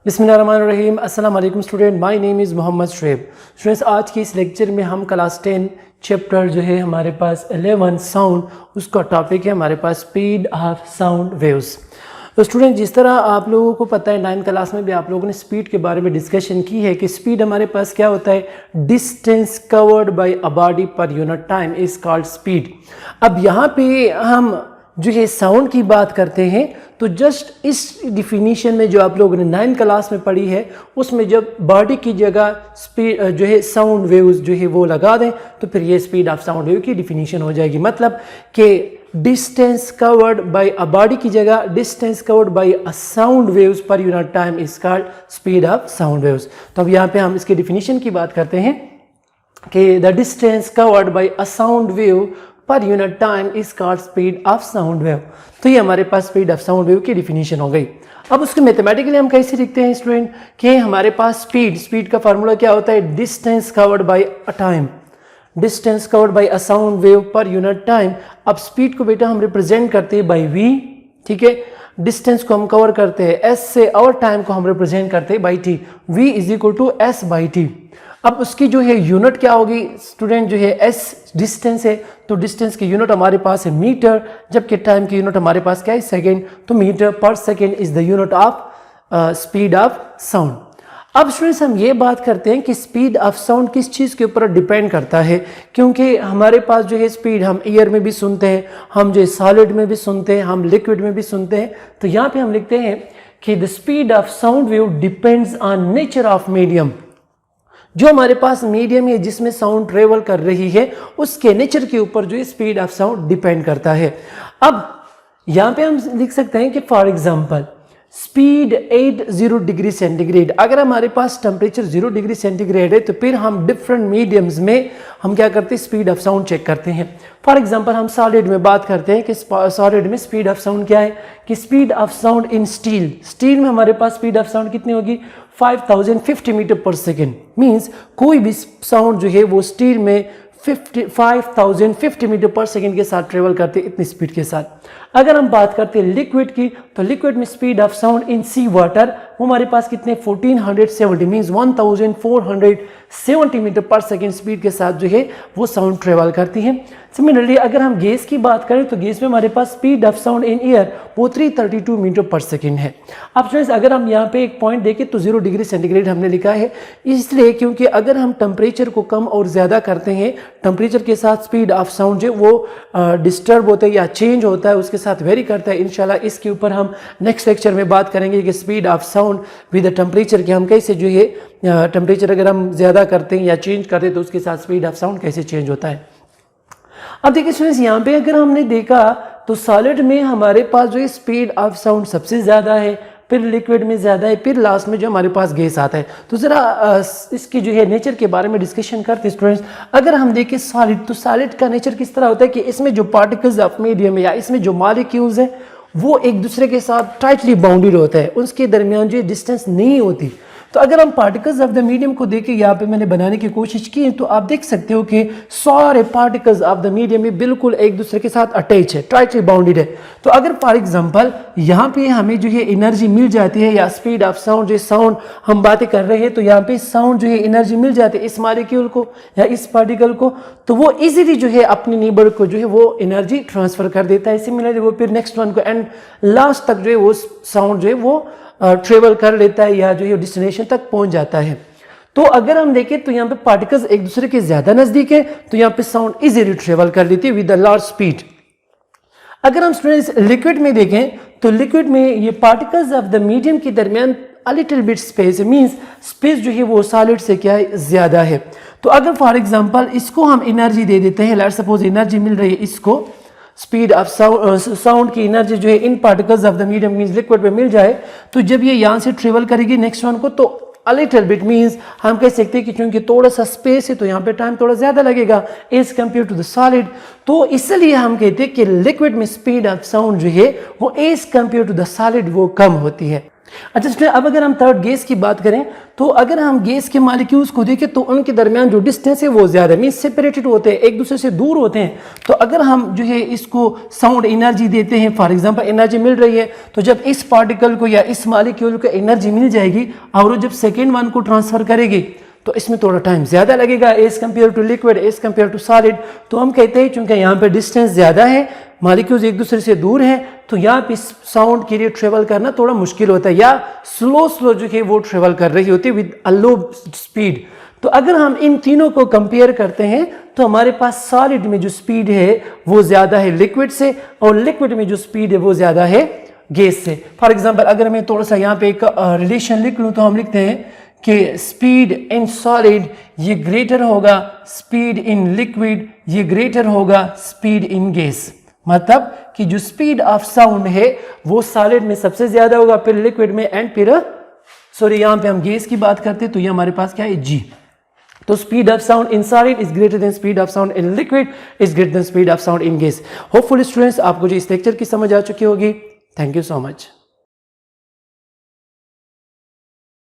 बिस्मिल्लाहिर्रहमानिर्रहीम। अस्सलाम वालेकुम student, my name is Mohammad Shoaib. Students, आज की इस लेक्चर में हम क्लास 10 चैप्टर जो है हमारे पास 11 साउंड, उसका टॉपिक है हमारे पास स्पीड ऑफ साउंड वेव्स। तो स्टूडेंट, जिस तरह आप लोगों को पता है 9th क्लास में भी आप लोगों ने स्पीड के बारे में डिस्कशन की है कि स्पीड हमारे पास क्या होता है, distance covered by a body per unit time is called speed. अब यहाँ पे हम जो है साउंड की बात करते हैं तो जस्ट इस डिफिनीशन में जो आप लोगों ने 9th क्लास में पढ़ी है उसमें जब बॉडी की जगह स्पीड जो है साउंड वेव्स जो है वो लगा दें तो फिर ये स्पीड ऑफ साउंड वेव की डिफिनीशन हो जाएगी। मतलब कि distance covered by a body की जगह distance covered by a sound waves per unit time is called speed of sound waves. तो अब यहाँ पे हम इसके डिफिनीशन की बात करते हैं कि the distance covered by a sound wave per unit time is called speed of sound wave. तो ये हमारे पास स्पीड ऑफ साउंड वेव की डिफिनीशन हो गई। अब उसको मैथमेटिकली हम कैसे लिखते हैं स्टूडेंट कि हमारे पास स्पीड का फार्मूला क्या होता है, distance covered by a time, distance covered by a sound wave per unit time. अब स्पीड को बेटा हम रिप्रेजेंट करते हैं बाय वी, ठीक है। डिस्टेंस को हम कवर करते हैं एस से और टाइम को हम रिप्रेजेंट करते हैं by T. V is equal to S by T. अब उसकी जो है यूनिट क्या होगी स्टूडेंट, जो है एस डिस्टेंस है तो डिस्टेंस की यूनिट हमारे पास है मीटर, जबकि टाइम की यूनिट हमारे पास क्या है, सेकेंड। तो metre per second is the unit of speed of sound. अब स्टूडेंट्स हम ये बात करते हैं कि स्पीड ऑफ साउंड किस चीज़ के ऊपर डिपेंड करता है, क्योंकि हमारे पास जो है स्पीड हम एयर में भी सुनते हैं, हम जो है सॉलिड में भी सुनते हैं, हम लिक्विड में भी सुनते हैं। तो यहाँ पे हम लिखते हैं कि the speed of sound wave depends on nature of medium. जो हमारे पास मीडियम है जिसमें साउंड ट्रेवल कर रही है उसके नेचर के ऊपर जो है स्पीड ऑफ साउंड डिपेंड करता है। अब यहाँ पे हम लिख सकते हैं कि for example speed 80 degree centigrade, अगर हमारे पास टेम्परेचर 0 डिग्री सेंटीग्रेड है तो फिर हम डिफरेंट मीडियम्स में हम क्या करते हैं, स्पीड ऑफ साउंड चेक करते हैं। फॉर एग्जांपल हम सॉलिड में बात करते हैं कि सॉलिड में स्पीड ऑफ साउंड क्या है, कि speed of sound in steel, steel में हमारे पास स्पीड ऑफ साउंड कितनी होगी, 5050 मीटर पर सेकेंड। मीन्स कोई भी साउंड जो है वो स्टील में 5050 मीटर पर सेकेंड के साथ ट्रेवल करते इतनी स्पीड के साथ। अगर हम बात करते हैं लिक्विड की तो लिक्विड में speed of sound in sea water वो हमारे पास कितने 1470 means 1470 metre per second speed के साथ जो है वो साउंड ट्रेवल करती है। सिमिलरली अगर हम गैस की बात करें तो गैस में हमारे पास speed of sound in air वो 332 मीटर पर सेकेंड है। अब स्टूडेंट्स अगर हम यहाँ पे एक पॉइंट देखें तो 0 डिग्री सेंटीग्रेड हमने लिखा है इसलिए क्योंकि अगर हम टेम्परेचर को कम और ज़्यादा करते हैं टेम्परेचर के साथ स्पीड ऑफ साउंड जो वो डिस्टर्ब होता है या चेंज होता है, उसके साथ वेरी करता है। इंशाल्लाह इसके ऊपर हम नेक्स्ट लेक्चर में बात करेंगे कि speed of sound with temperature के हम कैसे जो है टेम्परेचर अगर हम ज़्यादा करते हैं या चेंज करते हैं तो उसके साथ स्पीड ऑफ साउंड कैसे चेंज होता है। अब देखिए स्टूडेंट्स यहाँ पे अगर हमने देखा तो सॉलिड में हमारे पास जो है स्पीड ऑफ साउंड सबसे ज़्यादा है, फिर लिक्विड में ज़्यादा है, फिर लास्ट में जो हमारे पास गैस आता है। तो ज़रा इसकी जो है नेचर के बारे में डिस्कशन करते हैं स्टूडेंट्स। अगर हम देखें सॉलिड तो सॉलिड का नेचर किस तरह होता है कि इसमें जो पार्टिकल्स ऑफ मीडियम या इसमें जो मॉलिक्यूल्स हैं वो एक दूसरे के साथ टाइटली बाउंडेड होता है, उसके दरमियान जो डिस्टेंस नहीं होती। तो अगर हम पार्टिकल्स ऑफ द मीडियम को देखें, यहाँ पे मैंने बनाने की कोशिश की है तो आप देख सकते हो कि सारे पार्टिकल्स ऑफ द मीडियम में बिल्कुल एक दूसरे के साथ अटैच है, टाइटली बाउंडेड है। तो अगर फॉर एग्जांपल यहाँ पे हमें जो है एनर्जी मिल जाती है या स्पीड ऑफ साउंड जो साउंड हम बातें कर रहे हैं तो यहाँ पे साउंड जो है एनर्जी मिल जाती है इस मॉलिक्यूल को या इस पार्टिकल को, तो वो इजीली जो है अपने नेबर को जो है वो एनर्जी ट्रांसफर कर देता है। सिमिलरली वो फिर नेक्स्ट वन को एंड लास्ट तक जो है वो साउंड जो है वो ट्रेवल कर लेता है या जो है डेस्टिनेशन तक पहुंच जाता है। तो अगर हम देखें तो यहाँ पे पार्टिकल्स एक दूसरे के ज्यादा नजदीक है तो यहाँ पे साउंड इजीली ट्रेवल कर लेती है विद अ लार्ज स्पीड। अगर हम स्टूडेंट्स लिक्विड में देखें तो लिक्विड में ये पार्टिकल्स ऑफ द मीडियम के दरमियान a little bit space, means space जो है वो सॉलिड से क्या है ज्यादा है। तो अगर फॉर एग्जांपल इसको हम एनर्जी दे देते हैं, लेट्स सपोज एनर्जी मिल रही है इसको, स्पीड ऑफ साउंड की एनर्जी जो है in particles of the medium means liquid पे मिल जाए तो जब ये यहाँ से ट्रेवल करेगी नेक्स्ट वन को तो अ लिटिल बिट मींस हम कह सकते हैं कि क्योंकि थोड़ा सा स्पेस है तो यहाँ पे टाइम थोड़ा ज्यादा लगेगा as compare to the solid. तो इसलिए हम कहते हैं कि लिक्विड में स्पीड ऑफ साउंड जो है वो as compare to the solid वो कम होती है। अच्छा स्टूडेंट, अब अगर हम थर्ड गैस की बात करें तो अगर हम गैस के मॉलिक्यूल्स को देखें तो उनके दरमियान जो डिस्टेंस है वो ज़्यादा मीन सेपरेटेड होते हैं, एक दूसरे से दूर होते हैं। तो अगर हम जो है इसको साउंड एनर्जी देते हैं, फॉर एग्जांपल एनर्जी मिल रही है, तो जब इस पार्टिकल को या इस मॉलिक्यूल को एनर्जी मिल जाएगी और वो जब सेकेंड वन को ट्रांसफर करेगी तो इसमें थोड़ा टाइम ज़्यादा लगेगा as compare to liquid, as compare to solid. तो हम कहते हैं चूंकि यहाँ पे डिस्टेंस ज़्यादा है, मॉलिक्यूल्स एक दूसरे से दूर हैं, तो यहाँ पे साउंड के लिए ट्रेवल करना थोड़ा मुश्किल होता है या स्लो जो है वो ट्रेवल कर रही होती है विद अ लो स्पीड। तो अगर हम इन तीनों को कंपेयर करते हैं तो हमारे पास सॉलिड में जो स्पीड है वो ज़्यादा है लिक्विड से, और लिक्विड में जो स्पीड है वो ज़्यादा है गैस से। फॉर एग्जाम्पल अगर मैं थोड़ा सा यहाँ पे एक रिलेशन लिख लूँ तो हम लिखते हैं कि स्पीड इन सॉलिड ये ग्रेटर होगा स्पीड इन लिक्विड, ये ग्रेटर होगा स्पीड इन गैस। मतलब कि जो स्पीड ऑफ साउंड है वो सॉलिड में सबसे ज्यादा होगा, फिर लिक्विड में, एंड फिर सॉरी यहाँ पे हम गैस की बात करते हैं तो ये हमारे पास क्या है जी। तो speed of sound in solid is greater than speed of sound in liquid is greater than speed of sound in gas. Hopefully students आपको जो इस लेक्चर की समझ आ चुकी होगी। Thank you so much.